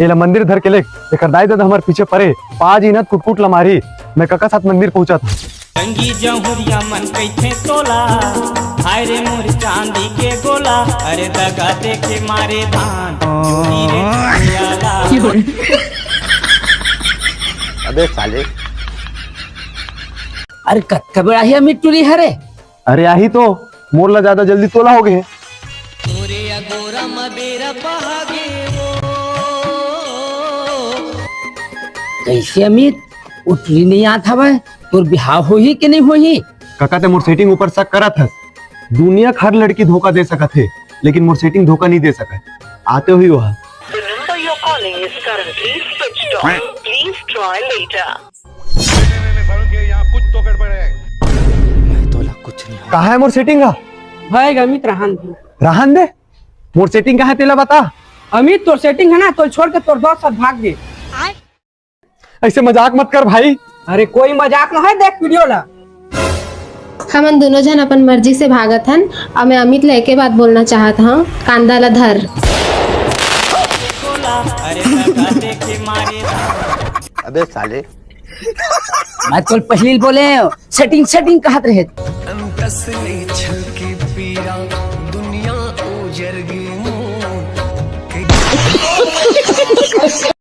ये मंदिर धर के ले एक दाई दादा हमारे पीछे परे पाज इनत कुटकुट लमारी मैं कका साथ मंदिर पहुंचा था। रंगी जहुरिया मन कैथे तोला हाय रे मोर चांदी के गोला अरे दगा देखे मारे धान चोरी रे आला। अबे साले अरे कत्का बड़ा ही अमित टूरी हरे। अरे आही तो मोर ला ज्यादा जल्दी तोला हो गए। तोरे अगोरा मबेरा बहागे कैसे अमित उठली नहीं आता हवा तोर बिहाव हो ही कि नहीं हो ही। कका ते मोर सेटिंग ऊपर शक करा था। दुनिया का हर लड़की धोखा दे सका थे लेकिन मोर सेटिंग धोखा नहीं दे सका। आते हुई वहाँ The number you're calling is currently switched off. Please try later. यहाँ कुछ तो गड़बड़ है। मैं तोला कुछ नहीं कहा है मोर सेटिंग का? भाई अमित रहन दे मोर सेटिंग कहा है तेला बता। अमित तोर सेटिंग है ना तो छोड़ के तोर दोस्त साथ भाग गए। ऐसे मजाक मत कर भाई। अरे कोई मजाक ना है देख वीडियो ला। हमन दोनों जन अपन मर्जी से भागत हन और मैं अमित ले के बात बोलना चाहत हूँ कांदा ला धर। गोला अरे दगा देखे मारे धान। अबे साले मैं तोर पहली बोले सेटिंग सेटिंग कहत रहे। दुनिया उजर गई